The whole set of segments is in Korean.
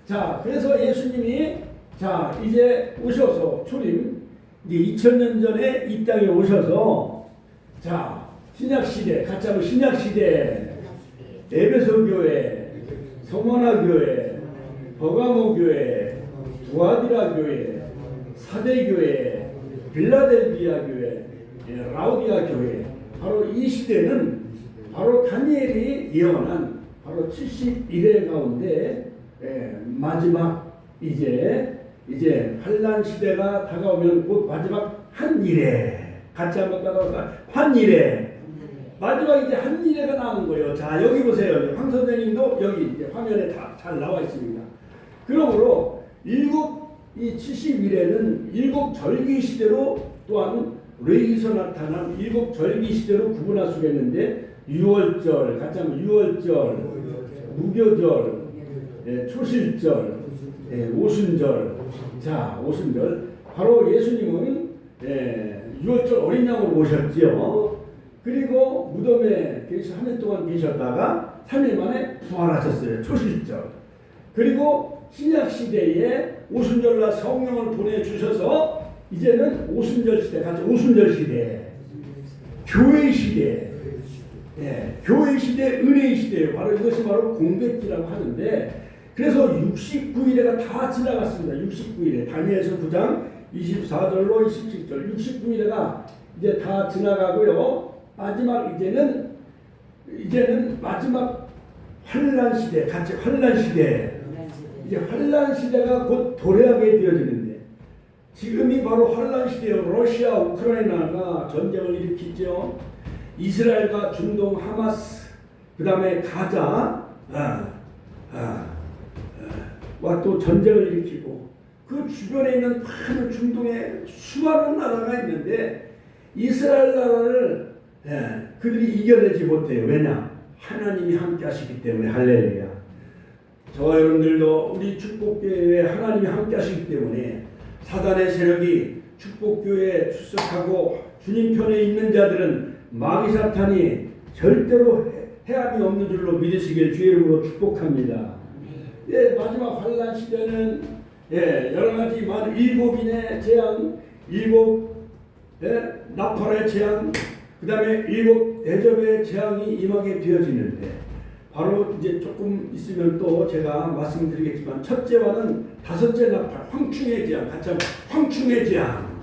자, 그래서 예수님이 자 이제 오셔서 초림 이제 2000년 전에 이 땅에 오셔서 자 신약 시대 같이 하면 신약 시대 에베소 교회, 성원아 교회, 버가모 교회, 두아디라 교회, 사대 교회, 빌라델비아 교회, 라우디아 교회. 바로 이 시대는 바로 다니엘이 예언한 바로 71회 가운데 마지막 이제 환란 시대가 다가오면 곧 마지막 한일회. 같이 한번 따라서 한일회. 마지막 이제 한일회가 나오는 거예요. 자 여기 보세요. 황 선생님도 여기 이제 화면에 다 잘 나와 있습니다. 그러므로 이 71회는 일곱 절기 시대로 또한 레이서 나타난 일곱 절기 시대로 구분할 수가 있는데 유월절, 같이 하면 유월절, 무교절, 초실절, 오순절. 자, 오순절. 바로 예수님은 유월절 어린 양으로 오셨지요. 그리고 무덤에 한 해 동안 계셨다가 3일 만에 부활하셨어요. 초실절. 그리고 신약 시대에 오순절날 성령을 보내주셔서 이제는 오순절 시대, 같이 오순절 시대, 교회 시대, 교회 시대, 은혜의 시대예요. 바로 이것이 바로 공백기라고 하는데, 그래서 69일에가 다 지나갔습니다. 69일에 다니엘서 9장 24절로 27절 69일에가 이제 다 지나가고요. 마지막 이제는 마지막 환란 시대, 같이 환란 시대. 이제 환란 시대가 곧 도래하게 되어지는데 지금이 바로 환란 시대예요. 러시아, 우크라이나가 전쟁을 일으키죠. 이스라엘과 중동 하마스, 그 다음에 가자, 와 또 전쟁을 일으키고 그 주변에 있는 많은 중동에 수많은 나라가 있는데 이스라엘 나라를 그들이 이겨내지 못해요. 왜냐? 하나님이 함께 하시기 때문에. 할렐루야. 저와 여러분들도 우리 축복교회에 하나님이 함께 하시기 때문에 사단의 세력이 축복교회에 출석하고 주님 편에 있는 자들은 마귀 사탄이 절대로 해함이 없는 줄로 믿으시길 주의 이름으로 축복합니다. 마지막 환란 시대는 여러 가지 많은 일곱인의 재앙, 나팔의 재앙, 그 다음에 일곱 대접의 재앙이 임하게 되어지는데 바로 이제 조금 있으면 또 제가 말씀드리겠지만 첫째와는 다섯째 나팔, 황충의 재앙, 같이 하면 황충의 재앙.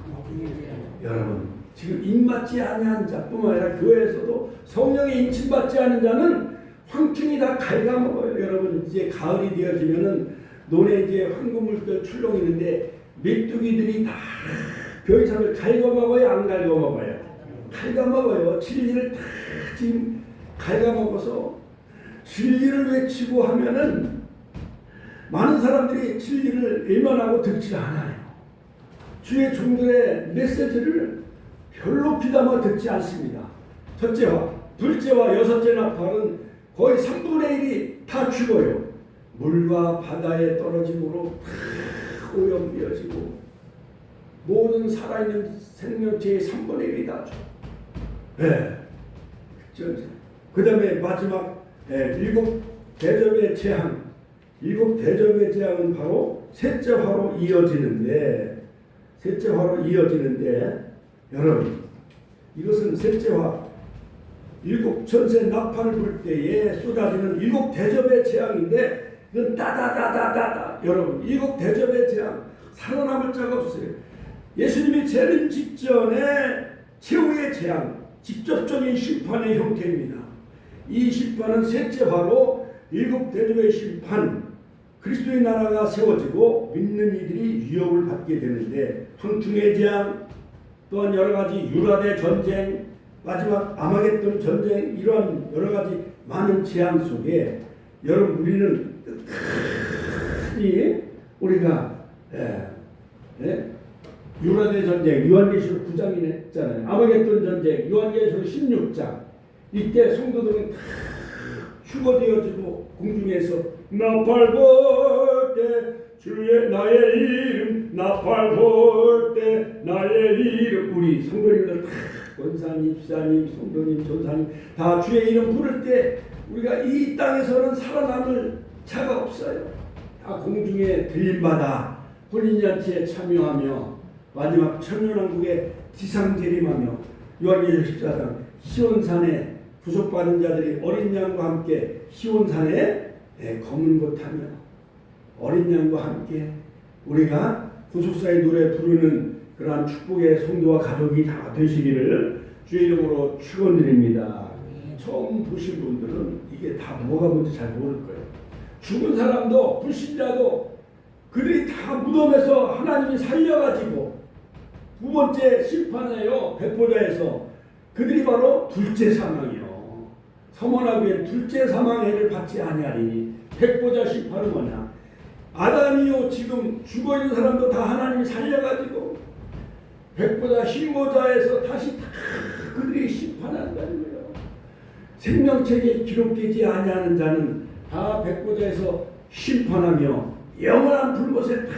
여러분 지금 입맞지 아니한 자뿐만 아니라 교회에서도 성령에 인침받지 않은 자는 황충이 다 갉아먹어요. 여러분 이제 가을이 되어지면은 논에 이제 황금물들 출렁이는데 메뚜기들이 다 벼이삭을 갉아먹어요, 안 갉아먹어요? 갉아먹어요. 진리를 다 지금 갉아먹어서 진리를 외치고 하면은 많은 사람들이 진리를 외면하고 듣지 않아요. 주의 종들의 메시지를 별로 귀담아 듣지 않습니다. 첫째와 둘째와 여섯째 나팔은 거의 3분의 1이 다 죽어요. 물과 바다에 떨어짐으로 다 오염되어지고 모든 살아있는 생명체의 3분의 1이 다 죽어요. 그 다음에 마지막 일곱 대접의 재앙. 일곱 대접의 재앙은 바로 셋째 화로 이어지는데 여러분 이것은 셋째 화 일곱 천세 나팔을 불 때에 쏟아지는 일곱 대접의 재앙인데 이건 따다다다다다. 여러분 일곱 대접의 재앙 살아남을 자가 없어요. 예수님이 재림 직전에 최후의 재앙, 직접적인 심판의 형태입니다. 이 심판은 셋째 화로 일곱 대접의 심판, 그리스도의 나라가 세워지고 믿는 이들이 위협을 받게 되는데 황충의 재앙, 또한 여러 가지 유라대 전쟁, 마지막 아마겟돈 전쟁, 이러한 여러 가지 많은 재앙 속에 여러분 우리는 끝까지 우리가 유라대 전쟁, 요한계시록 9장이 했잖아요. 아마겟돈 전쟁, 요한계시록 16장. 이때 성도들은 다 휴거되어지고 공중에서 나팔 불 때 주의 나의 이름, 나팔 불 때 나의 이름. 우리 성도님들 다 권사님, 집사님, 성도님, 전사님 다 주의 이름 부를 때 우리가 이 땅에서는 살아남을 자가 없어요. 다 공중에 들림받아 혼인잔치에 참여하며 마지막 천년왕국에 지상재림하며 요한계시록 14장 시온산에 구속받은 자들이 어린 양과 함께 시온산에 검은 곳 타며 어린 양과 함께 우리가 구속사의 노래 부르는 그러한 축복의 성도와 가족이 다 되시기를 주의 이름으로 축원드립니다. 처음 보신 분들은 이게 다 뭐가 뭔지 잘 모를 거예요. 죽은 사람도 불신자도 그들이 다 무덤에서 하나님이 살려가지고 두 번째 심판이에요. 백보자에서 그들이 바로 둘째 사망이요. 서머나기에 둘째 사망해를 받지 아니하리니 백보자 심판은 뭐냐? 아담이요 지금 죽어있는 사람도 다 하나님이 살려가지고 백보자 흰보자에서 다시 다 그들이 심판한다는 거예요. 생명책에 기록되지 아니하는 자는 다 백보자에서 심판하며 영원한 불못에 다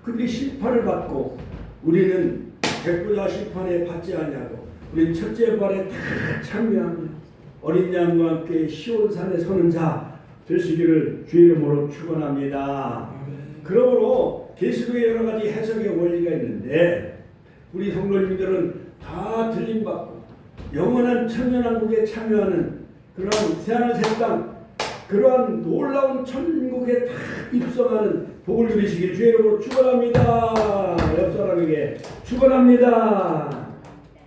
그들이 심판을 받고 우리는 백보자 심판에 받지 아니하고 우리 첫째 부활에 다 참여하며 어린 양과 함께 시온산에 서는 자 되시기를 주의 이름으로 축원합니다. 그러므로 계시록의 여러 가지 해석의 원리가 있는데 우리 성도님들은 다 들림받고 영원한 천년왕국에 참여하는 그러한 새하늘 새 땅 그러한 놀라운 천국에 다 입성하는 복을 누리시길 주의 이름으로 축원합니다. 옆 사람에게 축원합니다.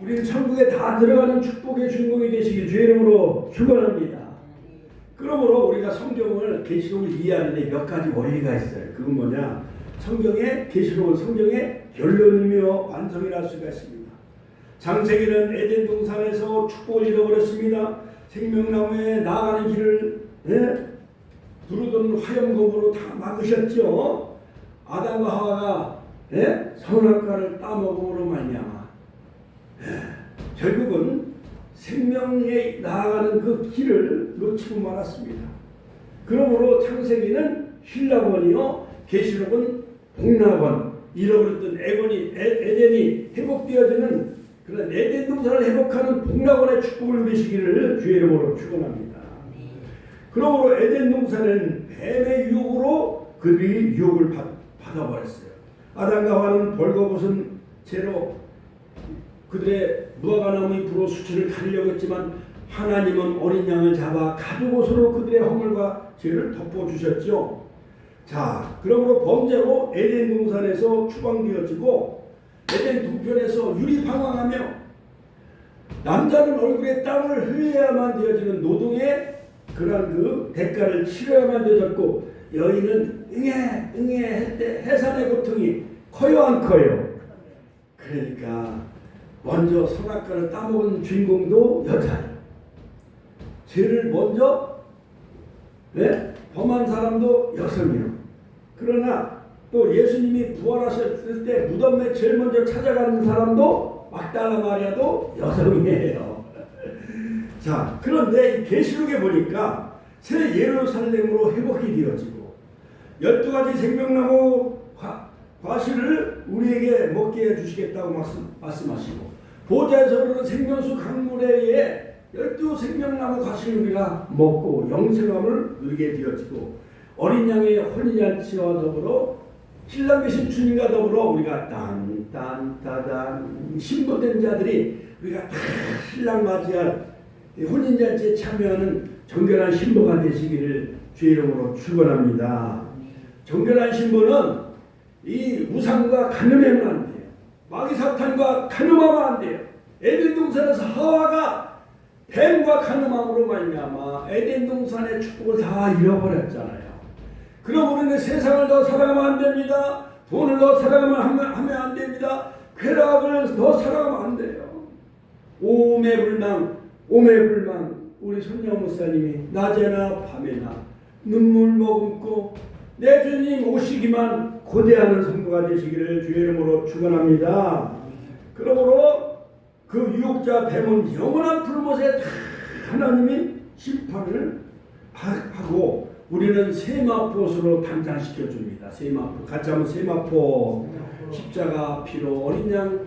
우리는 천국에 다 들어가는 축복의 주인공이 되시길 주의 이름으로 축원합니다. 그러므로 우리가 성경을 계시록을 이해하는 데 몇 가지 원리가 있어요. 그건 뭐냐? 성경의 계시록은 성경의 결론이며 완성이라 할 수가 있습니다. 창세기는 에덴 동산에서 축복을 잃어버렸습니다. 생명나무에 나아가는 길을 두루던 화염검으로 다 막으셨죠. 아담과 하와가 선악과를 따먹음으로 말미암아 결국은 생명에 나아가는 그 길을 놓치고 말았습니다. 그러므로 창세기는 힐라본이요 계시록은 복락원, 잃어버렸던 에덴이 회복되어지는 그런 에덴 동산을 회복하는 복락원의 축복을 누리시기를 주의 이름으로 축원합니다. 그러므로 에덴 동산은 뱀의 유혹으로 그들이 유혹을 받아버렸어요. 아담과 하와는 벌거벗은 채로 그들의 무화과나무의 불로 수치를 가리려고 했지만 하나님은 어린 양을 잡아 가죽옷으로 그들의 허물과 죄를 덮어주셨죠. 자, 그러므로 범죄로 에덴 동산에서 추방되어지고 에덴 동편에서 유리방황하며 남자는 얼굴에 땀을 흘려야만 되어지는 노동의 그러한 그 대가를 치러야만 되어졌고 여인은 응애 할 때 해산의 고통이 커요 안 커요? 그러니까 먼저 선악과를 따먹은 주인공도 여자예요. 죄를 먼저 범한 사람도 여성이요. 그러나 또 예수님이 부활하셨을 때 무덤에 제일 먼저 찾아가는 사람도 막달라 마리아도 여성이에요. 자, 그런데 이 계시록에 보니까 새 예루살렘으로 회복이 되어지고 12가지 생명나무 과실을 우리에게 먹게 해주시겠다고 말씀하시고 보좌에서 흐르는 생명수 강물에 의해 12생명나무 과실을 우리가 먹고 영생함을 누리게 되어지고 어린 양의 혼인잔치와 더불어 신랑 되신 주님과 더불어 우리가 딴딴따단 신부된 자들이 우리가 다 신랑 맞이할 혼인잔치에 참여하는 정결한 신부가 되시기를 주의 이름으로 축원합니다. 정결한 신부는 이 우상과 간음하면 안 돼요. 마귀 사탄과 간음하면 안 돼요. 에덴 동산에서 하와가 뱀과 간음함으로 말미암아 에덴 동산의 축복을 다 잃어버렸잖아요. 그럼 우리는 세상을 더 사랑하면 안 됩니다. 돈을 더 사랑하면 안 됩니다. 쾌락을 더 사랑하면 안 돼요. 오매불망 우리 손녀 목사님이 낮에나 밤에나 눈물 머금고 내 주님 오시기만 고대하는 성도가 되시기를 주의 이름으로 축원합니다. 그러므로 그 유혹자 뱀은 영원한 불못에 다 하나님이 심판을 하고 우리는 세마포수로 단장시켜 줍니다. 세마포, 같이 한번 세마포 십자가 피로 어린 양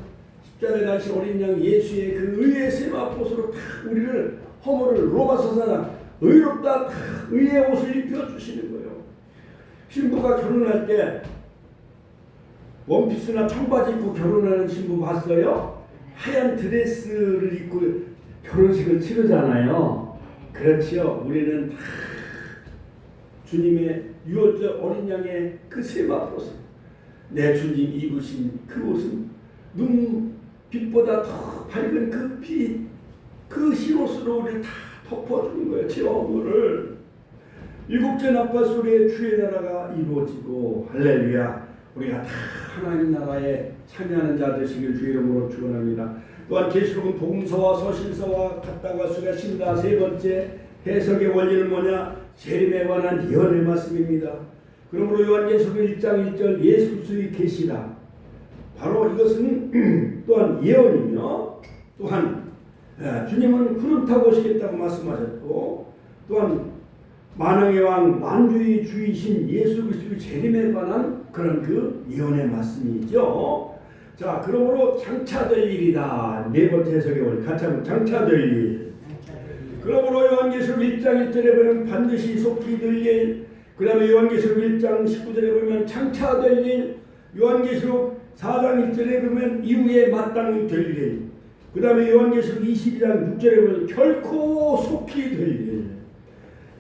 십자가에 달리신 어린 양 예수의 그 의의 세마포수로 다 우리를 허물을 로마서 4장 의롭다 다 의의 옷을 입혀주시는 거예요. 신부가 결혼할 때 원피스나 청바지 입고 결혼하는 신부 봤어요? 하얀 드레스를 입고 결혼식을 치르잖아요. 그렇지요. 우리는 다 주님의 유월절 어린 양의 그 세마포스, 내 주님 입으신 그 옷은 눈빛보다 더 밝은 그 빛, 그 흰옷으로 우리를 다 덮어주는 거예요. 제 얼굴을. 일곱째 나팔 소리에 주의 나라가 이루어지고 할렐루야, 우리가 다 하나님 나라에 참여하는 자 되시길 주의 이름으로 축원합니다. 또한 계시록은 복음서와 서신서와 같다고 할 수가 있습니다. 세 번째 해석의 원리는 뭐냐? 재림에 관한 예언의 말씀입니다. 그러므로 요한계시록 1장 1절 예수 그리스도의 계시라, 바로 이것은 또한 예언이며, 또한 주님은 구름 타고 오시겠다고 말씀하셨고, 또한 만왕의 왕 만주의 주이신 예수 그리스도의 재림에 관한 그런 그 예언의 말씀이죠. 자, 그러므로 장차될 일이다. 네 번째 해석의 원리, 같이 한번 장차될 일. 그러므로 요한계시록 1장 1절에 보면 반드시 속히 될 일, 그 다음에 요한계시록 1장 19절에 보면 장차될 일, 요한계시록 4장 1절에 보면 이후에 마땅히 될 일, 그 다음에 요한계시록 22장 6절에 보면 결코 속히 될 일.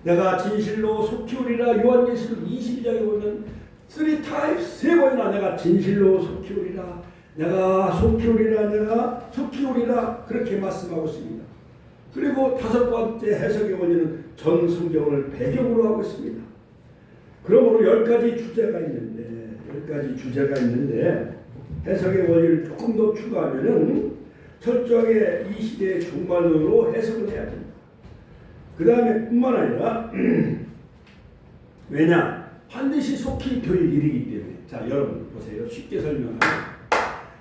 내가 진실로 속히 오리라. 요한계시록 22장에 보면 3times, 세 번이나 내가 진실로 속히 오리라, 내가 속히 오리라, 내가 속히 오리라, 그렇게 말씀하고 있습니다. 그리고 다섯 번째 해석의 원리는 전 성경을 배경으로 하고 있습니다. 그러므로 10가지 주제가 있는데 해석의 원리를 조금 더 추가하면은 철저하게 이 시대의 종말론으로 해석을 해야 됩니다. 그 다음에 뿐만 아니라 왜냐? 반드시 속히 될 일이기 때문에. 자, 여러분 보세요. 쉽게 설명하면,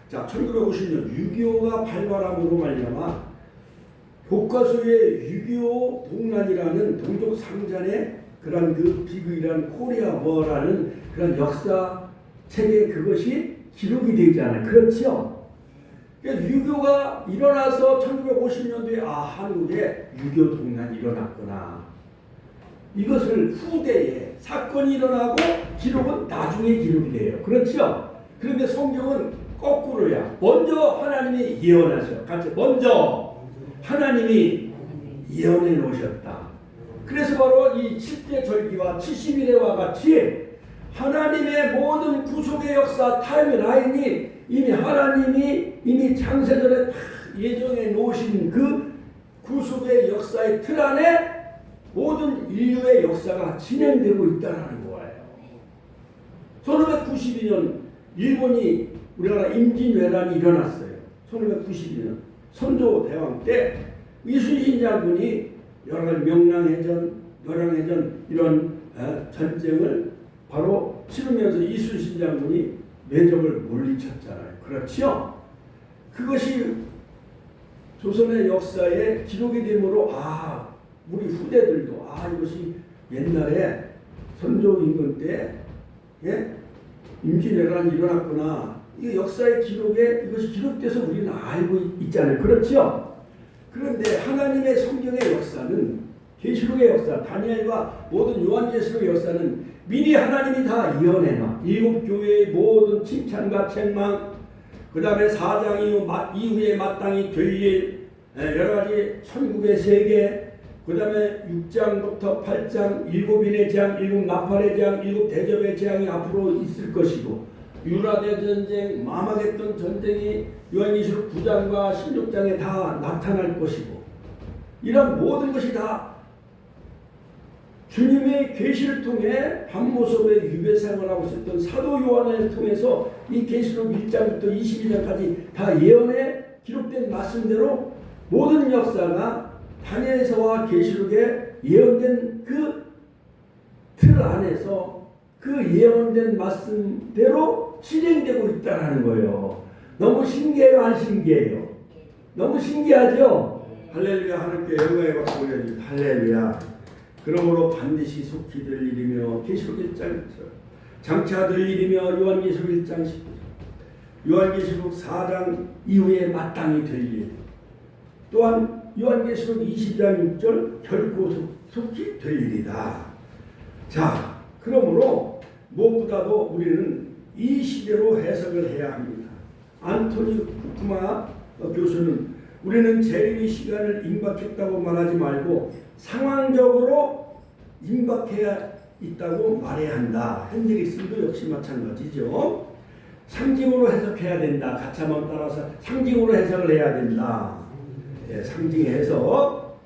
자, 1950년 6.25가 발발함으로 말미암아 교과서에 6.25 동란이라는 동족 상잔의 그런 그 비극이라는 코리아 워라는 그런 역사 책에 그것이 기록이 되지 않아요. 그렇죠? 그러니까 6.25가 일어나서 1950년도에 한국에 6.25 동란이 일어났구나. 이것을 후대에 사건이 일어나고 기록은 나중에 기록이 돼요. 그렇죠? 그런데 성경은 거꾸로야. 먼저 하나님이 예언하셔. 같이 먼저 하나님이 예언해 놓으셨다. 그래서 바로 이 7대 절기와 70일에와 같이 하나님의 모든 구속의 역사 타임라인이 이미 하나님이 이미 창세전에 다 예정해 놓으신 그 구속의 역사의 틀 안에 모든 인류의 역사가 진행되고 있다는 거예요. 1592년 일본이 우리나라 임진왜란이 일어났어요. 1592년 선조대왕 때 이순신 장군이 여러 가지 명랑해전 이런 전쟁을 바로 치르면서 이순신 장군이 매적을 물리쳤잖아요. 그렇죠? 그것이 조선의 역사에 기록이 되므로 우리 후대들도 이것이 옛날에 선조 임금 때 임진왜란이 일어났구나. 이 역사의 기록에 이것이 기록돼서 우리는 알고 있잖아요. 그렇죠? 그런데 하나님의 성경의 역사는, 계시록의 역사, 다니엘과 모든 요한계시록의 역사는 미리 하나님이 다 예언해놔. 일곱 교회의 모든 칭찬과 책망, 그 다음에 4장 이후에 마땅히 될 일, 여러 가지 천국의 세계, 그 다음에 6장부터 8장, 7인의 재앙, 7 나팔의 재앙, 7 대접의 재앙이 앞으로 있을 것이고, 유라대 전쟁, 마마겟돈 전쟁이 요한계시록 9장과 16장에 다 나타날 것이고, 이런 모든 것이 다 주님의 계시를 통해 밤모sob의 유배생을 하고 있었던 사도 요한을 통해서 이 계시록 1장부터 22장까지 다 예언에 기록된 말씀대로 모든 역사가 다니엘서와 계시록에 예언된 그 틀 안에서 그 예언된 말씀대로 실행되고 있다는 거예요. 너무 신기해요, 안 신기해요? 너무 신기하죠? 할렐루야. 하나님께 영광의 박수 올려주십시오. 할렐루야. 그러므로 반드시 속히 될 일이며, 계시록 1장 1절, 장차 될 일이며, 요한계시록 1장 19절, 요한계시록 4장 이후에 마땅히 될 일, 또한 요한계시록 20장 6절 결코 속히 될 일이다. 자, 그러므로 무엇보다도 우리는 이 시대로 해석을 해야 합니다. 안토니 쿠쿠마 교수는 우리는 재림의 시간을 임박했다고 말하지 말고 상황적으로 임박해야 있다고 말해야 한다. 핸드릭슨도 역시 마찬가지죠. 상징으로 해석해야 된다. 가차만 따라서 상징으로 해석을 해야 된다. 예, 상징 해석.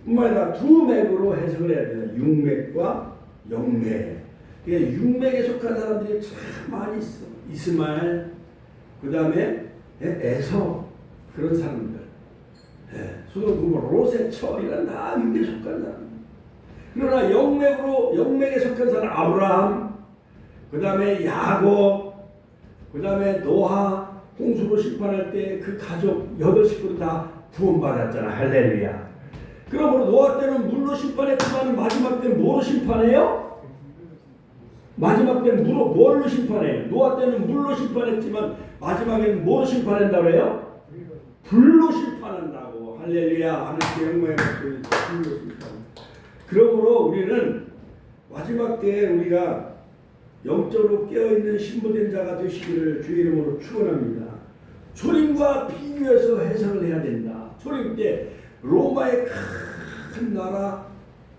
뿐만 아니라 두 맥으로 해석을 해야 된다. 육맥과 영맥. 예, 육맥에 속한 사람들이 참 많이 있어. 이스마엘, 그 다음에 에서 그런 사람들. 예, 소돔 고모라, 로세처 이런 다 육맥에 속한 사람. 그러나 영맥에 속한 사람 아브라함, 그 다음에 야곱, 그 다음에 노아 홍수로 심판할 때 그 가족 8식구를 다 구원받았잖아. 할렐루야. 그러므로 노아 때는 물로 심판했지만 마지막 때는 뭐로 심판해요? 마지막 때는 뭘로 심판해요? 노아 때는 물로 심판했지만 마지막에는 뭐로 심판한다고 해요? 불로 심판한다고. 할렐루야. 하나님의 영광의 목소리 불로 심판. 그러므로 우리는 마지막 때에 우리가 영적으로 깨어있는 신부된 자가 되시기를 주의 이름으로 축원합니다. 초림과 비교해서 해석을 해야 된다. 초림 때 로마의 큰 나라,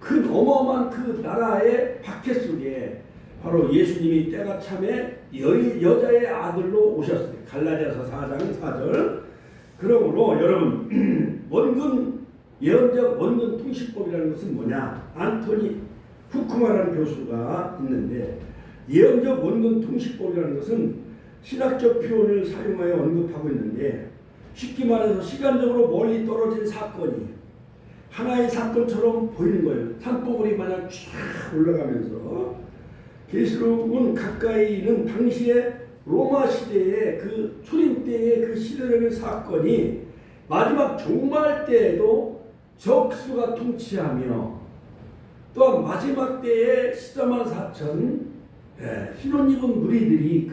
큰 어마어마한 그 나라의 박해 속에 바로 예수님이 때가 참에 여자의 아들로 오셨어요. 갈라디아서 4장 4절. 그러므로 여러분 원근 예언적 원근 통시법이라는 것은 뭐냐? 안토니 후쿠마라는 교수가 있는데 예언적 원근 통시법이라는 것은 신학적 표현을 사용하여 언급하고 있는데 쉽게 말해서 시간적으로 멀리 떨어진 사건이 하나의 사건처럼 보이는 거예요. 산봉우리 마냥 쫙 올라가면서 계시록은 가까이 있는 당시에 로마 시대의 그 초림 때의 그 시대적인 사건이 마지막 종말 때에도 적수가 통치하며 또한 마지막 때에 14만 4천 흰옷 입은 무리들이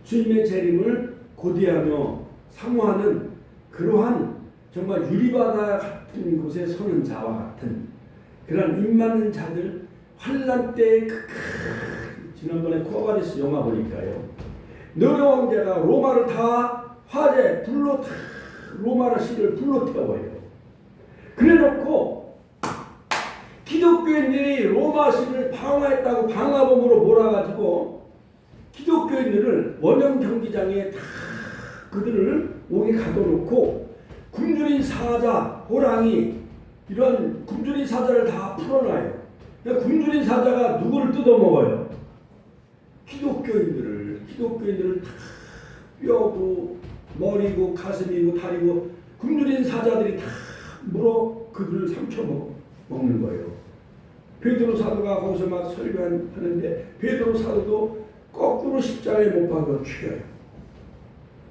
주님의 재림을 고대하며 사모하는 그러한 정말 유리바다 같은 곳에 서는 자와 같은 그런 입맞는 자들 환란 때의 지난번에 코아바리스 영화 보니까요. 너로 왕자가 로마를 다 화재 불로 다 로마의 시를 불로 태워요. 그래놓고 기독교인들이 로마 시를 방화했다고 방화범으로 몰아가지고 기독교인들을 원형 경기장에 다 그들을 오게 가둬놓고 굶주린 사자, 호랑이 이런 굶주린 사자를 다 풀어놔요. 굶주린 사자가 누구를 뜯어먹어요? 기독교인들을 다 뼈고 머리고 가슴이고 다리고 굶주린 사자들이 다 물어 그들을 삼켜 먹는 거예요. 베드로 사도가 거기서 막 설교하는데 베드로 사도도 거꾸로 십자가에 못 박아 죽여요.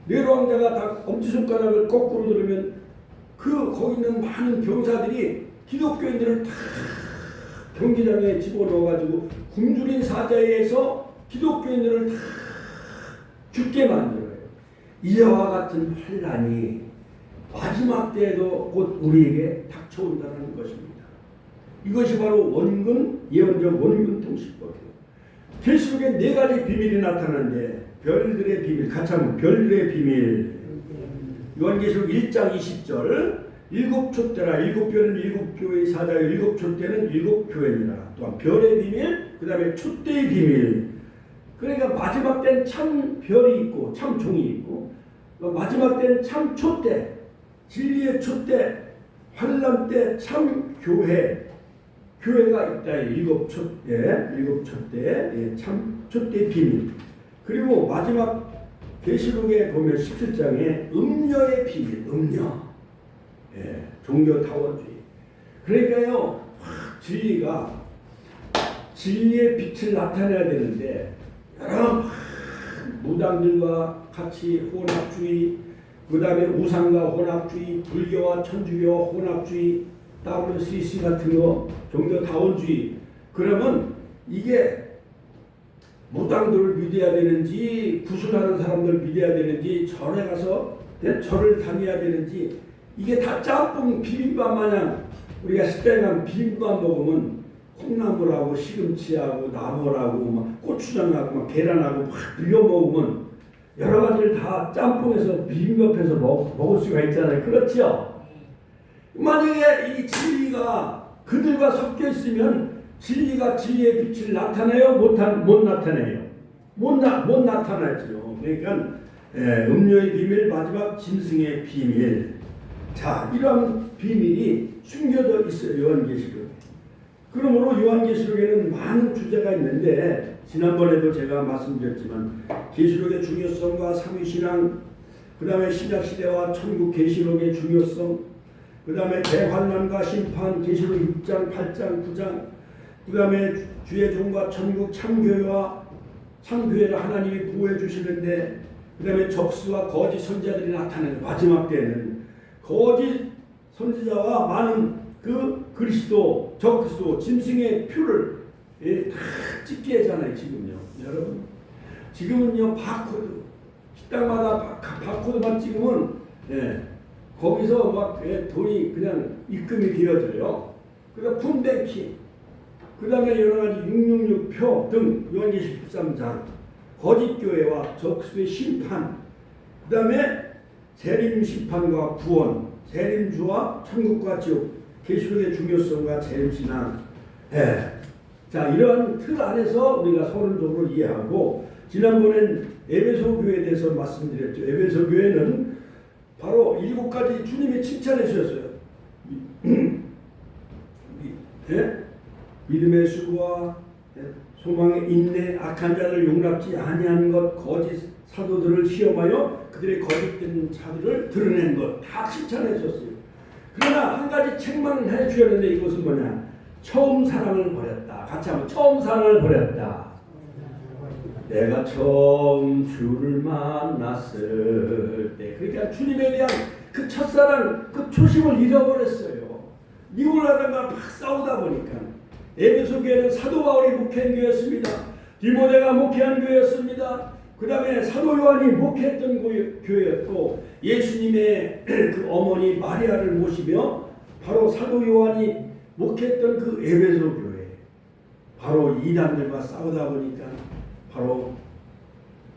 네로 왕자가 다 엄지손가락을 거꾸로 들으면 거기 있는 많은 병사들이 기독교인들을 다 경기장에 집어넣어가지고 굶주린 사자에 의해서 기독교인들을 다 죽게 만들어요. 이와 같은 환란이 마지막 때에도 곧 우리에게 닥쳐온다는 것입니다. 이것이 바로 원근 예언적 원근 통시법이에요. 계시록에 4가지 비밀이 나타나는데 별들의 비밀, 같이 한번 별들의 비밀. 요한계시록 1장 20절 7초 때라 7별은 7교회의 사자요 7초 때는 7교회니라. 또한 별의 비밀, 그 다음에 촛대의 비밀. 그러니까 마지막 때는 참 별이 있고 참 종이 있고 마지막 때는 참 촛대, 진리의 촛대, 환란 때 참 교회가 있다. 7촛대, 참 촛대의 비밀. 그리고 마지막 계시록에 보면 17장에 음녀의 비밀, 음녀. 종교 타원주의. 그러니까요, 진리의 빛을 나타내야 되는데, 여러 무당들과 같이 혼합주의, 그 다음에 우상과 혼합주의, 불교와 천주교 혼합주의, WCC 같은 거, 종교 타원주의. 그러면 이게 무당들을 믿어야 되는지, 구슬하는 사람들 믿어야 되는지, 절에 가서 절을 다녀야 되는지, 이게 다 짬뽕 비빔밥 마냥 우리가 식당에 가면 비빔밥 먹으면 콩나물하고 시금치하고 나물하고 막 고추장하고 막 계란하고 막 비벼 먹으면 여러 가지를 다 짬뽕해서 비빔밥해서 먹을 수가 있잖아요. 그렇죠? 만약에 이 진리가 그들과 섞여 있으면 진리가 진리의 빛을 나타내요? 못 나타내요? 못 나타나죠. 그러니까 음료의 비밀, 마지막 짐승의 비밀. 자, 이런 비밀이 숨겨져 있어요. 요한계시록. 그러므로 요한계시록에는 많은 주제가 있는데 지난번에도 제가 말씀드렸지만 계시록의 중요성과 삼위신앙, 그 다음에 신약시대와 천국 계시록의 중요성, 그 다음에 대환란과 심판, 계시록 6장, 8장, 9장, 그 다음에 주의 종과 천국 참교회를 하나님이 보호해 주시는데, 그 다음에 적수와 거짓 선지자들이 나타나는 마지막 때는 거짓 선지자와 많은 그 그리스도, 적그리스도, 짐승의 표를 다 찍게 하잖아요. 지금요. 여러분, 지금은요 바코드, 식당마다 바코드만 찍으면 거기서 막 돈이 그냥 입금이 되어져요. 그다음 품뱅키, 그 다음에 여러 가지 666표 등 요한계시록 13장, 거짓교회와 적수의 심판, 그 다음에 재림 심판과 구원, 재림주와 천국과 지옥, 계시록의 중요성과 재림신앙. 자, 이런 틀 안에서 우리가 서론적으로 이해하고, 지난번엔 에베소 교회에 대해서 말씀드렸죠. 에베소 교회는 바로 7가지 주님이 칭찬해 주셨어요. 믿음의 수고와 소망의 인내, 악한 자를 용납지 아니하는 것, 거짓 사도들을 시험하여 그들의 거짓된 자들을 드러낸 것, 다 칭찬해 주셨어요. 그러나 한 가지 책망을 해 주셨는데, 이것은 뭐냐? 처음 사랑을 버렸다. 같이 한번, 처음 사랑을 버렸다. 내가 처음 주를 만났을 때, 그러니까 주님에 대한 그 첫사랑, 그 초심을 잃어버렸어요. 미국을 하다가 막 싸우다 보니까. 에베소 교회는 사도 바울이 목회한 교회였습니다. 디모데가 목회한 교회였습니다. 그 다음에 사도 요한이 목회했던 교회였고, 예수님의 그 어머니 마리아를 모시며 바로 사도 요한이 목회했던 그 에베소 교회, 바로 이단들과 싸우다 보니까 바로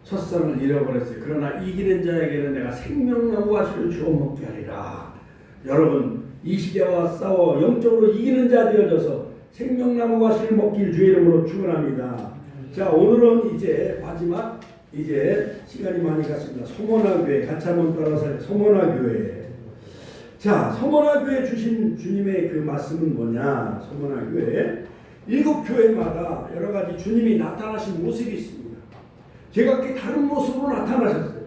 첫사랑을 잃어버렸어요. 그러나 이기는 자에게는 내가 생명나무와 씨를 주어 먹게 하리라. 여러분, 이 시대와 싸워 영적으로 이기는 자 되어져서 생명나무와 씨를 먹길 주의 이름으로 축원합니다. 자, 오늘은 이제 마지막, 이제 시간이 많이 갔습니다. 서머나 교회, 같이 한번 따라서 서머나 교회. 자, 서머나 교회 주신 주님의 그 말씀은 뭐냐? 서머나 교회 7교회마다 여러 가지 주님이 나타나신 모습이 있습니다. 제각기 다른 모습으로 나타나셨어요.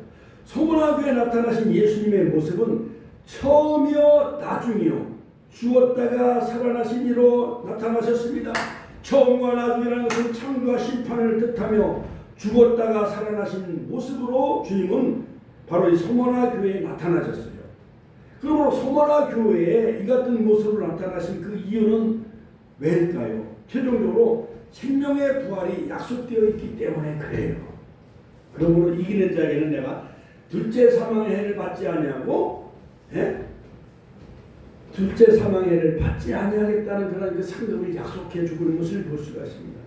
서머나 교회에 나타나신 예수님의 모습은 처음이요 나중이요 죽었다가 살아나신 이로 나타나셨습니다. 처음과 나중이라는 것은 창조와 심판을 뜻하며 죽었다가 살아나신 모습으로 주님은 바로 이 서머나 교회에 나타나셨어요. 그러므로 서머나 교회에 이 같은 모습으로 나타나신 그 이유는 왜일까요? 최종적으로 생명의 부활이 약속되어 있기 때문에 그래요. 그러므로 이기는 자에게는 내가 둘째 사망의 해를 받지 아니하고, 둘째 사망의 해를 받지 아니하겠다는 그런 그 상급을 약속해 주고 있는 것을 볼 수가 있습니다.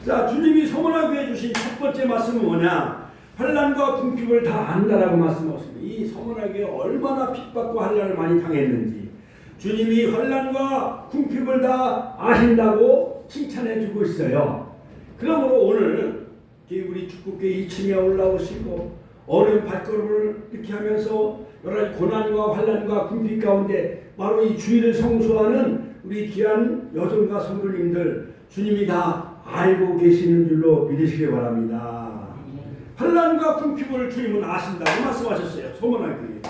자, 주님이 서머나 교회에 주신 첫 번째 말씀은 뭐냐? 환난과 궁핍을 다 안다라고 말씀하셨습니다. 이 서머나 교회 얼마나 핍박과 환난을 많이 당했는지 주님이 환난과 궁핍을 다 아신다고 칭찬해 주고 있어요. 그러므로 오늘 우리 축복교회 2층에 올라오시고 어려운 발걸음을 이렇게 하면서 여러 가지 고난과 환난과 궁핍 가운데 바로 이 주일을 성수하는 우리 귀한 여종과 성도님들, 주님이 다 알고 계시는 줄로 믿으시기 바랍니다. 환난과 궁핍을 주님은 아신다고 말씀하셨어요. 서머나 교회.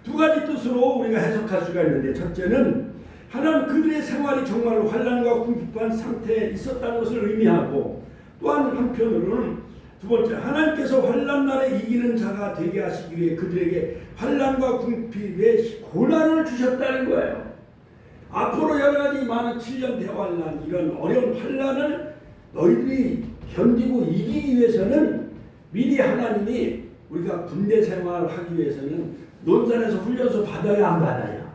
두 가지 뜻으로 우리가 해석할 수가 있는데, 첫째는 하나님 그들의 생활이 정말 환난과 궁핍한 상태에 있었다는 것을 의미하고, 또한 한편으로는 두 번째, 하나님께서 환난 날에 이기는 자가 되게 하시기 위해 그들에게 환난과 궁핍의 고난을 주셨다는 거예요. 앞으로 여러 가지 많은 7년 대환난, 이런 어려운 환난을 너희들이 견디고 이기기 위해서는 미리 하나님이 우리가 군대 생활을 하기 위해서는 논산에서 훈련소 받아야 안 받아야?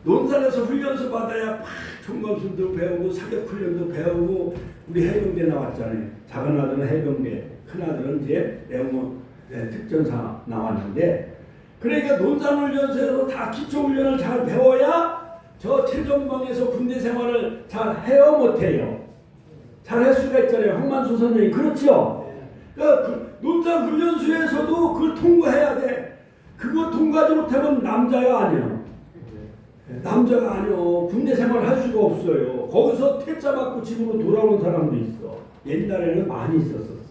논산에서 훈련소 받아야 팍 총검술도 배우고 사격훈련도 배우고 우리 해병대 나왔잖아요. 작은 아들은 해병대, 큰 아들은 이제 내용은 특전사 나왔는데, 그러니까 논산훈련소에서 다 기초훈련을 잘 배워야 저 최전방에서 군대 생활을 잘 해요, 못해요? 잘 할 수가 있잖아요. 황만수 선생님, 그렇죠? 그러니까 논산훈련소에서도 그걸 통과해야 돼. 그거 통과하지 못하면 남자야 아니야. 남자가 아니요. 군대 생활을 할 수가 없어요. 거기서 퇴짜 받고 집으로 돌아오는 사람도 있어. 옛날에는 많이 있었어요.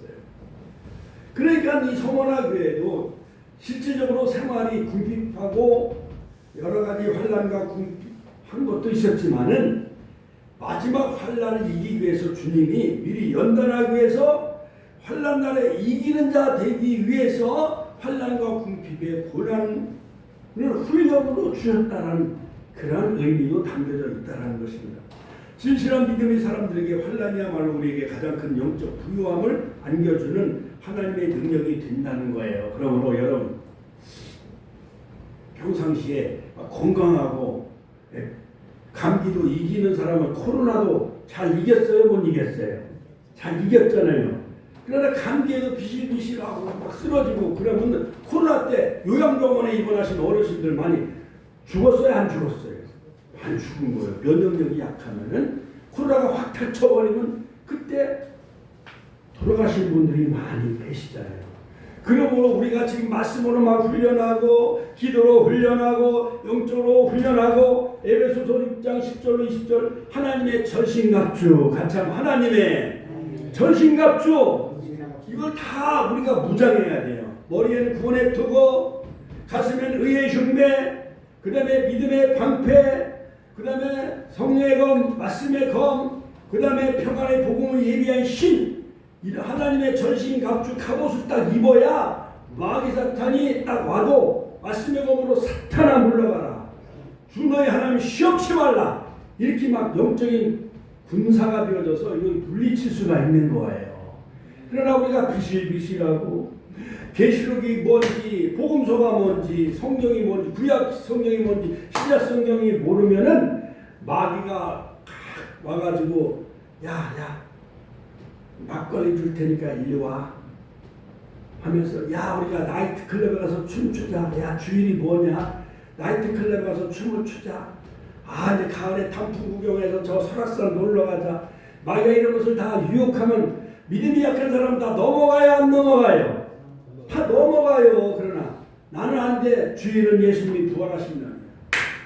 그러니까 이 서문화교회도 실질적으로 생활이 궁핍하고 여러 가지 환난과 궁핍한 것도 있었지만은 마지막 환난을 이기기 위해서 주님이 미리 연단하기 위해서 환난 날에 이기는 자 되기 위해서 환난과 궁핍의 고난을 훈련으로 주셨다는 그런 의미도 담겨져 있다는 것입니다. 진실한 믿음의 사람들에게 환난이야말로 우리에게 가장 큰 영적 부유함을 안겨주는 하나님의 능력이 된다는 거예요. 그러므로 여러분 평상시에 건강하고 감기도 이기는 사람은 코로나도 잘 이겼어요? 못 이겼어요? 잘 이겼잖아요. 그러나 감기에도 비실비실하고 막 쓰러지고 그러면 코로나 때 요양병원에 입원하신 어르신들 많이 죽었어요? 안 죽었어요? 많이 죽은 거예요. 면역력이 약하면은 코로나가 확 닫혀버리면 그때 돌아가신 분들이 많이 계시잖아요. 그러므로 우리가 지금 말씀으로 막 훈련하고 기도로 훈련하고 영적으로 훈련하고 에베소서 6장 10절로 20절 하나님의 전신갑주 같이 하면 하나님의 전신갑주 이걸 다 우리가 무장해야 돼요. 머리에는 구원의 투구, 가슴에는 의의 흉배, 그 다음에 믿음의 방패, 그 다음에 성령의 검, 말씀의 검, 그 다음에 평안의 복음을 예비한 신, 이런 하나님의 전신 갑주 갑옷을 딱 입어야 마귀 사탄이 딱 와도 말씀의 검으로 사탄아 물러가라. 주 너의 하나님 시험치 말라. 이렇게 막 영적인 군사가 되어져서 이걸 물리칠 수가 있는 거예요. 그러나 우리가 비실비실하고 계시록이 뭔지 복음서가 뭔지 성경이 뭔지 구약 성경이 뭔지 신약 성경이 모르면은 마귀가 와가지고 야 막걸리 줄 테니까 이리 와 하면서 야 우리가 나이트 클럽에 가서 춤추자. 야 주일이 뭐냐? 나이트 클럽에 가서 춤을 추자. 아 이제 가을에 단풍 구경해서 저 설악산 놀러 가자. 마귀가 이런 것을 다 유혹하면 믿음이 약한 사람은 다 넘어가요 안 넘어가요? 다 넘어가요. 그러나 나는 안 돼. 주일은 예수님이 부활하신 날이야.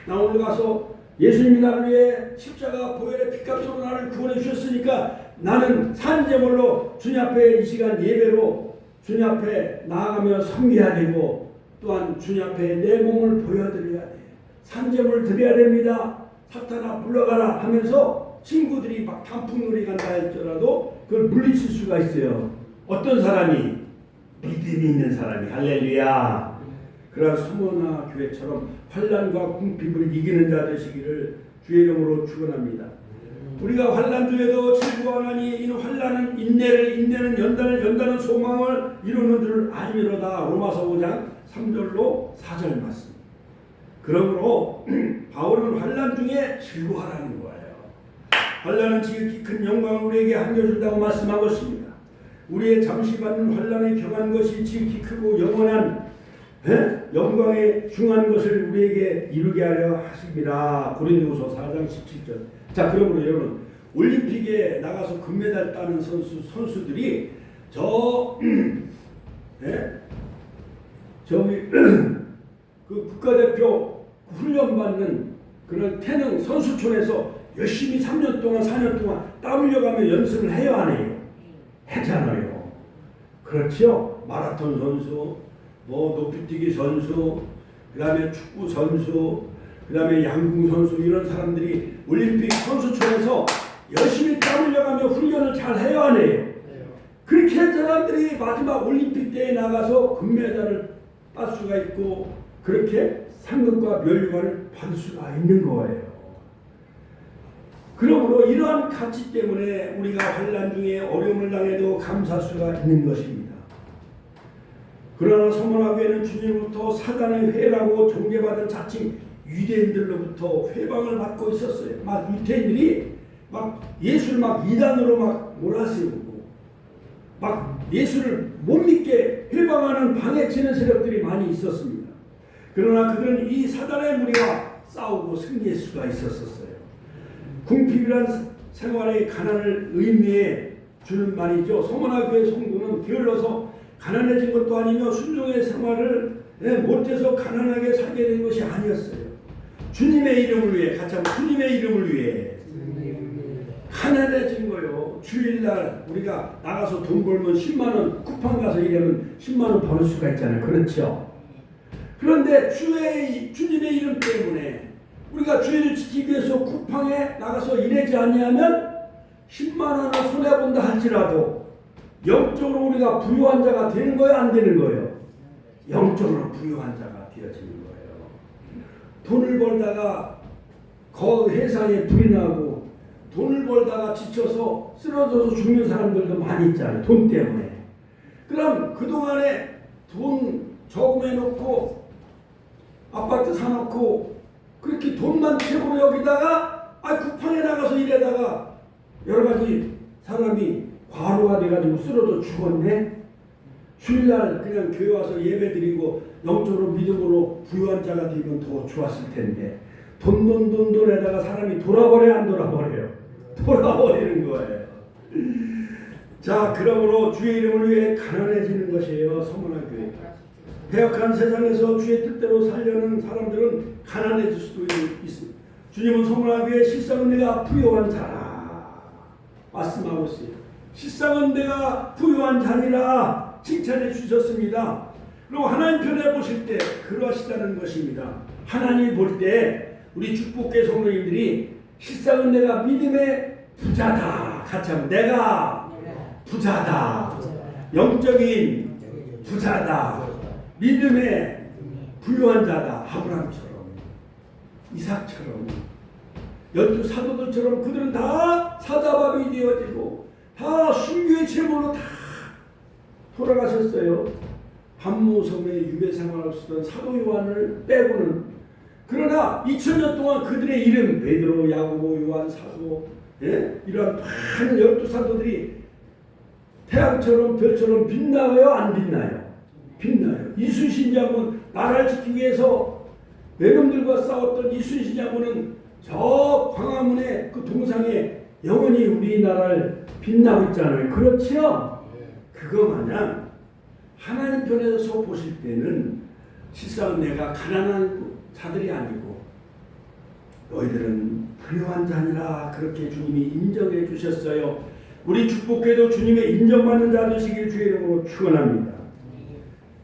나 오늘 가서 예수님이 나를 위해 십자가 보혈의 피값으로 나를 구원해 주셨으니까 나는 산제물로 주님 앞에 이 시간 예배로 주님 앞에 나아가며 섬겨야 되고 또한 주님 앞에 내 몸을 보여드려야 돼. 산제물 드려야 됩니다. 사탄아 물러가라 하면서 친구들이 막 단풍놀이 간다 할지라도 그걸 물리칠 수가 있어요. 어떤 사람이? 믿음이 있는 사람이. 할렐루야. 그러한 서문화 교회처럼 환난과 궁핍을 이기는 자 되시기를 주의 이름으로 축원합니다. 우리가 환난 중에도 즐거워하니 이는 환난은 인내를 인내는 연단은 소망을 이루는 줄 알미로다. 로마서 5장 3절로 4절 말씀. 그러므로 바울은 환난 중에 즐거워하라는 거예요. 환난은 지극히 큰 영광을 우리에게 안겨준다고 말씀하고 있습니다. 우리의 잠시 받는 환난에 경한 것이 지극히 크고 영원한 영광에 중한 것을 우리에게 이루게 하려 하십니다. 고린도후서 4장 17절. 자, 그러므로 여러분 올림픽에 나가서 금메달 따는 선수들이 저기 그 국가대표 훈련받는 그런 태능 선수촌에서 열심히 3년 동안 4년 동안 땀 흘려가며 연습을 해요 안 해요? 하잖아요. 그렇죠? 마라톤 선수, 뭐 높이뛰기 선수, 그 다음에 축구 선수, 그 다음에 양궁 선수 이런 사람들이 올림픽 선수촌에서 열심히 땀 흘려가며 훈련을 잘 해요 안 해요? 그렇게 한 사람들이 마지막 올림픽 때에 나가서 금메달을 딸 수가 있고 그렇게 상금과 면류관을 받을 수가 있는 거예요. 그러므로 이러한 가치 때문에 우리가 환난 중에 어려움을 당해도 감사할 수가 있는 것입니다. 그러나 서문화교회는 주님으로부터 사단의 회라고 존경받은 자칭 유대인들로부터 회방을 받고 있었어요. 막 유대인들이 막 예수를 막 이단으로 막 몰아세우고 막 예수를 못 믿게 회방하는 방해치는 세력들이 많이 있었습니다. 그러나 그들은 이 사단의 무리와 싸우고 승리할 수가 있었어요. 궁핍이란 생활의 가난을 의미해 주는 말이죠. 서문화교회 성도는 게을러서 가난해진 것도 아니며 순종의 생활을 못해서 가난하게 살게 된 것이 아니었어요. 주님의 이름을 위해, 같이 한번 주님의 이름을 위해 가난해진 거요. 주일날 우리가 나가서 돈 벌면 10만원, 쿠팡 가서 일하면 10만원 벌을 수가 있잖아요. 그렇죠? 그런데 주님의 이름 때문에 우리가 주일을 지키기 위해서 쿠팡에 나가서 일하지 아니하면 10만원을 손해본다 할지라도 영적으로 우리가 부유한 자가 되는 거예요? 안 되는 거예요? 영적으로 부유한 자가 되어지는 거예요. 돈을 벌다가 그 회사에 불이 나고 돈을 벌다가 지쳐서 쓰러져서 죽는 사람들도 많이 있잖아요. 돈 때문에. 그럼 그동안에 돈 저금해놓고 아파트 사놓고 그렇게 돈만 최고로 여기다가 쿠팡에 나가서 일하다가 여러 가지 사람이 과로가 돼가지고 쓰러져 죽었네. 주일날 그냥 교회 와서 예배드리고 영적으로 믿음으로 부유한 자가 되면 더 좋았을 텐데 돈에다가 사람이 돌아버려야 안 돌아버려요? 돌아버리는 거예요. 자, 그러므로 주의 이름을 위해 가난해지는 것이에요. 서문화교회가. 배역한 세상에서 주의 뜻대로 살려는 사람들은 가난해질 수도 있습니다. 주님은 서문화교회 실상은 내가 부유한 자라 말씀하고 있어요. 실상은 내가 부유한 자니라 칭찬해 주셨습니다. 그리고 하나님 편에 보실 때 그러시다는 것입니다. 하나님 볼 때 우리 축복계 성도님들이 실상은 내가 믿음의 부자다. 같이 하면 내가 부자다. 영적인 부자다. 믿음의 부유한 자다. 아브라함처럼 이삭처럼 12 사도들처럼 그들은 다 사자밥이 되어지고 다 순교의 제물로 다 돌아가셨어요. 반모섬의 유배 생활을 쓰던 사도 요한을 빼고는. 그러나 2000년 동안 그들의 이름 베드로, 야고보, 요한, 사도 이러한 많은 12 사도들이 태양처럼 별처럼 빛나요? 안 빛나요? 빛나요. 이순신자군 나라를 지키기 위해서 외놈들과 싸웠던 이순신자군은 저 광화문의 그 동상에 영원히 우리나라를 빛나고 있잖아요. 그렇지요? 그거 마냥 하나님 편에서 보실 때는 실상 내가 가난한 자들이 아니고 너희들은 부유한 자니라 그렇게 주님이 인정해 주셨어요. 우리 축복회도 주님의 인정받는 자 되시길 주의 이름으로 축원합니다.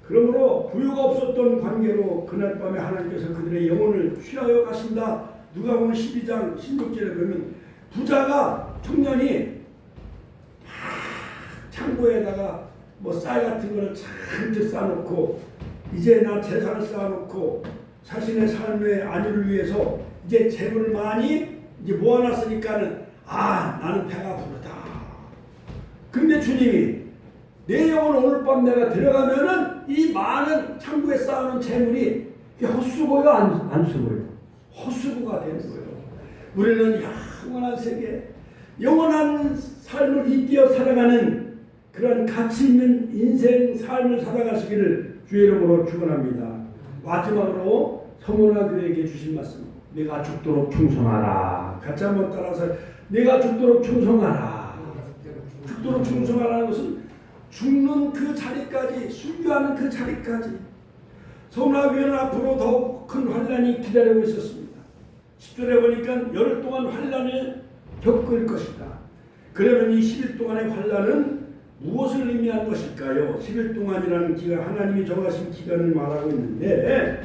그러므로 부유가 없었던 관계로 그날 밤에 하나님께서 그들의 영혼을 취하여 가신다. 누가복음 12장 16절에 보면 부자가 청년이 창고에다가 뭐 쌀 같은 거를 잔뜩 쌓아놓고 이제 나 재산을 쌓아놓고 자신의 삶의 안위를 위해서 이제 재물을 많이 이제 모아놨으니까는 나는 배가 부르다. 근데 주님이 내 영혼 오늘 밤 내가 들어가면은 이 많은 창고에 쌓아놓은 재물이 헛수고요? 안 수고요? 헛수고가 되는 거예요. 우리는 영원한 세계, 영원한 삶을 잇대어 살아가는 그런 가치 있는 인생 삶을 살아가시기를 주의 이름으로 축원합니다. 마지막으로 서문화교회에게 주신 말씀, 내가 죽도록 충성하라. 같이 한번 따라서 내가 죽도록 충성하라. 죽도록 충성하라는 것은 죽는 그 자리까지, 순교하는 그 자리까지. 서문화교회는 앞으로 더욱 큰 환란이 기다리고 있었습니다. 10절에 보니까 열흘 동안 환란을 겪을 것이다. 그러면 이 10일 동안의 환란은 무엇을 의미하는 것일까요? 10일 동안이라는 기간, 하나님이 정하신 기간을 말하고 있는데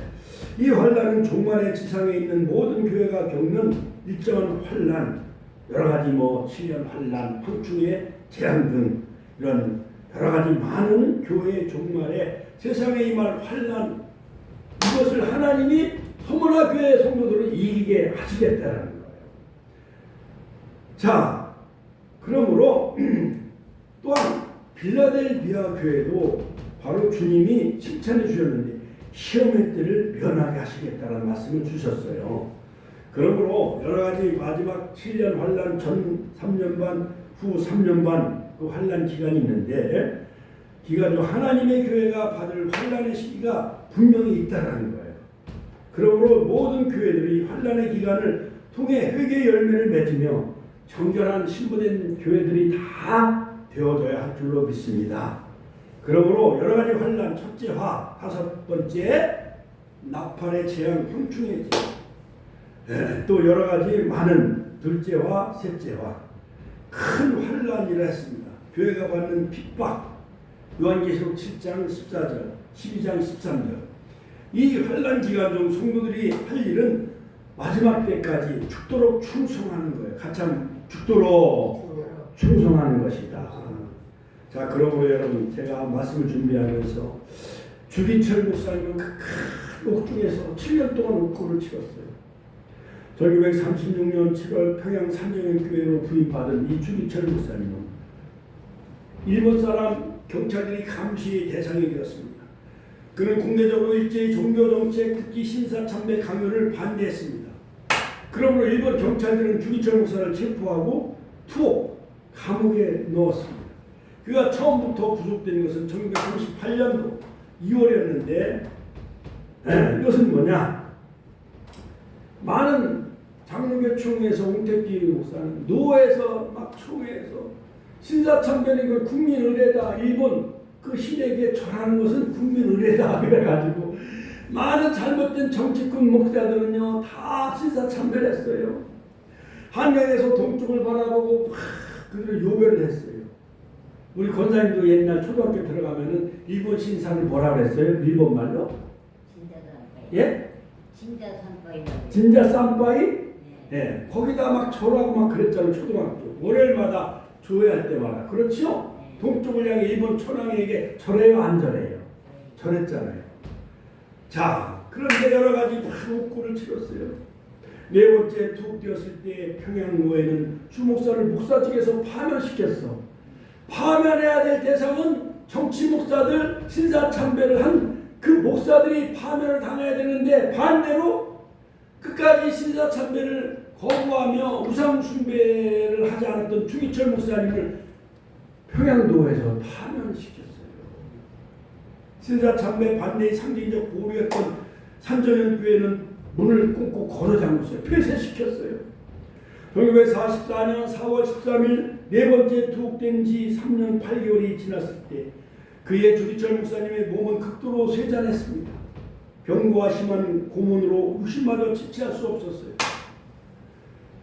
이 환란은 종말의 지상에 있는 모든 교회가 겪는 일정한 환란, 여러 가지 뭐 7년 환란, 황충의 재앙 등 이런 여러 가지 많은 교회의 종말에 세상에 임할 환란, 이것을 하나님이 서문화교회 성도들을 이기게 하시겠다는 거예요. 자, 그러므로 또한 빌라델비아 교회도 바로 주님이 칭찬해 주셨는데 시험의 때를 면하게 하시겠다는 말씀을 주셨어요. 그러므로 여러 가지 마지막 7년 환란 전 3년 반, 후 3년 반 그 환란 기간이 있는데 기간 중 하나님의 교회가 받을 환란의 시기가 분명히 있다라는 거예요. 그러므로 모든 교회들이 환란의 기간을 통해 회개 열매를 맺으며 정결한 신부된 교회들이 다 되어져야 할 줄로 믿습니다. 그러므로 여러 가지 환란, 첫째 화, 다섯 번째 나팔의 재앙, 형충의 재앙, 또 여러 가지 많은 둘째와 셋째와 큰 환란이라 했습니다. 교회가 받는 핍박, 요한계시록 7장 14절, 12장 13절. 이 환란 기간 중 성도들이 할 일은 마지막 때까지 죽도록 충성하는 거예요. 가참 죽도록 충성하는 것이다. 자, 그러므로 여러분, 제가 말씀을 준비하면서 주기철 목사님은 큰 옥중에서 7년 동안 옥고를 치렀어요. 1936년 7월 평양 산정연교회로 부임받은 이 주기철 목사님은 일본 사람 경찰들이 감시의 대상이 되었습니다. 그는 공개적으로 일제히 종교정책, 특히 신사참배 강요를 반대했습니다. 그러므로 일본 경찰들은 주기철 목사를 체포하고 투옥, 감옥에 넣었습니다. 그가 처음부터 구속된 것은 1938년도 2월이었는데 이것은 뭐냐? 많은 장로교총회에서 홍택기 목사는 노에서 막 총회에서 신사참배는 그 국민 의례다. 일본 그 신에게 절하는 것은 국민 의례다. 그래가지고 많은 잘못된 정치권 목사들은요 다 신사참배를 했어요. 한강에서 동쪽을 바라보고 막 그들을 요배를 했어요. 우리 권사님도 옛날 초등학교 들어가면은 일본 신사를 뭐라 그랬어요? 일본 말로? 진자산바이. 예? 진자산바이. 진자산바이? 네. 예. 거기다 막 절하고 막 그랬잖아요. 초등학교. 월요일마다 조회할 때마다. 그렇죠? 네. 동쪽을 향해 일본 천황에게 절해요? 안 절해요? 절했잖아요. 자, 그런데 여러 가지 옥고를 치렀어요. 네 번째 투옥되었을 때 평양노회는 주목사를 목사직에서 파면시켰어. 파면해야 될 대상은 정치 목사들, 신사참배를 한 그 목사들이 파면을 당해야 되는데 반대로 끝까지 신사참배를 거부하며 우상숭배를 하지 않았던 주기철 목사님을 평양도에서 파면시켰어요. 신사참배 반대의 상징적 보루였던 산전연교회는 문을 꽁꽁 걸어 잠궜어요. 폐쇄시켰어요. 1944년 4월 13일 네 번째 투옥된 지 3년 8개월이 지났을 때 그의 주기철 목사님의 몸은 극도로 쇠잔했습니다. 병고와 심한 고문으로 의심마저 지체할 수 없었어요.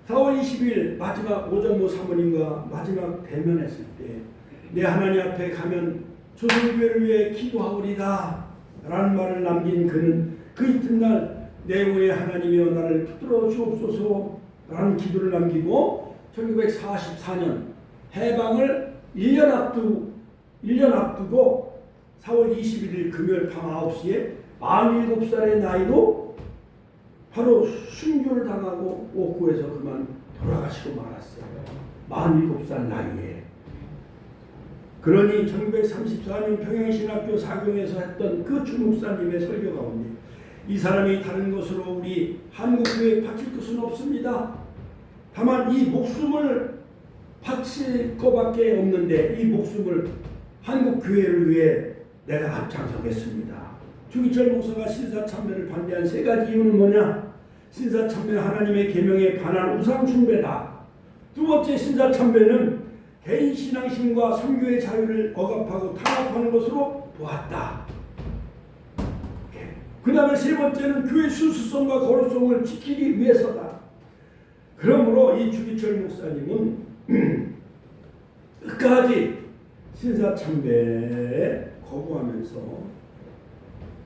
4월 20일 마지막 오정모 사모님과 마지막 대면했을 때 내 하나님 앞에 가면 조선교회를 위해 기도하오리다 라는 말을 남긴 그는 그 이튿날 내 후에 하나님이여 나를 붙들어 주옵소서 라는 기도를 남기고 1944년 해방을 1년 앞두고 4월 21일 금요일 밤 9시에 47살의 나이로 바로 순교를 당하고 옥고에서 그만 돌아가시고 말았어요. 47살 나이에. 그러니 1934년 평양신학교 사경에서 했던 그 주목사님의 설교 가운데 이 사람이 다른 것으로 우리 한국교회에 바칠 것은 없습니다. 다만 이 목숨을 바칠 것밖에 없는데 이 목숨을 한국교회를 위해 내가 앞장서겠습니다. 주기철 목사가 신사참배를 반대한 세 가지 이유는 뭐냐? 신사참배는 하나님의 계명에 반한 우상숭배다. 두 번째, 신사참배는 개인 신앙심과 선교의 자유를 억압하고 탄압하는 것으로 보았다. 그 다음에 세 번째는 교회 순수성과 거룩성을 지키기 위해서다. 그러므로 이 주기철 목사님은 끝까지 신사참배에 거부하면서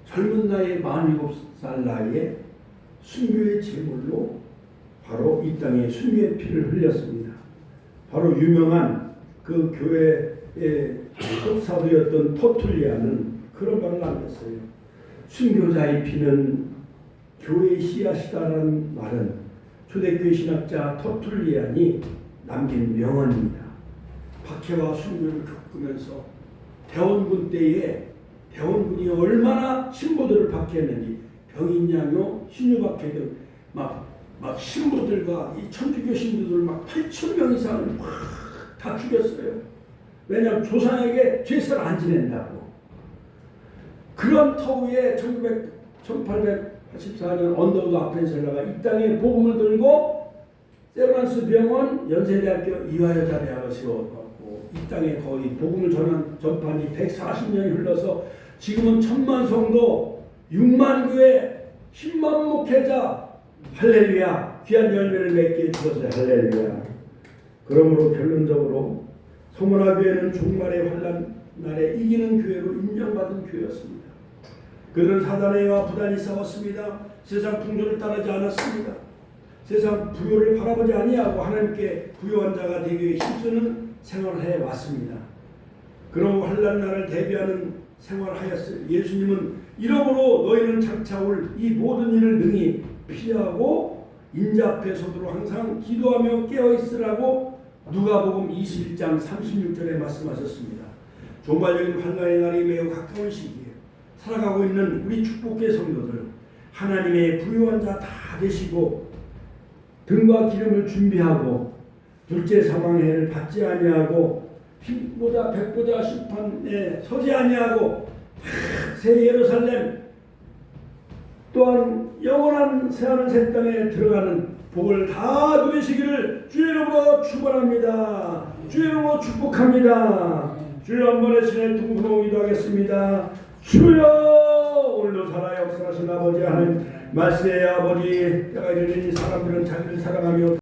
젊은 나이에 47살 나이에 순교의 제물로 바로 이 땅에 순교의 피를 흘렸습니다. 바로 유명한 그 교회의 속사도였던 터툴리아는 그런 말을 남겼어요. 순교자의 피는 교회의 씨앗이다라는 말은 초대교회 신학자 터툴리안이 남긴 명언입니다. 박해와 순교를 겪으면서 대원군 때에 배운 분이 얼마나 신부들을 박해했는지 병인양요, 신유박해들 막 신부들과 이 천주교 신부들 막 8,000명 이상을 막 다 죽였어요. 왜냐하면 조상에게 제사를 안 지낸다고. 그런 터위에 1884년 언더우드 아펜셀러가 이 땅에 복음을 들고 세브란스 병원 연세대학교 이화여자대학을 세워갖고 이 땅에 거의 복음을 전파한 지 140년이 흘러서 지금은 1000만 성도 6만 교회 10만 목회자 할렐루야 귀한 열매를 맺게 해주셔서 할렐루야. 그러므로 결론적으로 서문화교회는 종말의 환난 날에 이기는 교회로 인정받은 교회였습니다. 그들은 사단과 부단히 싸웠습니다. 세상 풍조를 따르지 않았습니다. 세상 부요를 바라보지 아니하고 하나님께 부요한 자가 되기 위해 힘쓰는 생활을 해왔습니다. 그런 환난 날을 대비하는 생활을 하였어요. 예수님은 이러므로 너희는 장차 올 이 모든 일을 능히 피하고 인자 앞에 서도록 항상 기도하며 깨어있으라고 누가복음 21장 36절에 말씀하셨습니다. 종말적인 환난의 날이 매우 가까운 시기에 살아가고 있는 우리 축복계 성도들 하나님의 부요한 자 다 되시고 등과 기름을 준비하고 둘째 사망의 해를 받지 아니하고 흰보다 백보다 심판에 서지 아니하고 새 예루살렘 또한 영원한 새하늘 새 땅에 들어가는 복을 다 누리시기를 주의 이름으로 축원합니다. 주의 이름으로 축복합니다. 주여 한 번의 신의 통성으로 기도하겠습니다. 주여 오늘도 살아 역사하신 아버지 하나님 말씀의 아버지 때가 이르니 사람들은 자기를 사랑하며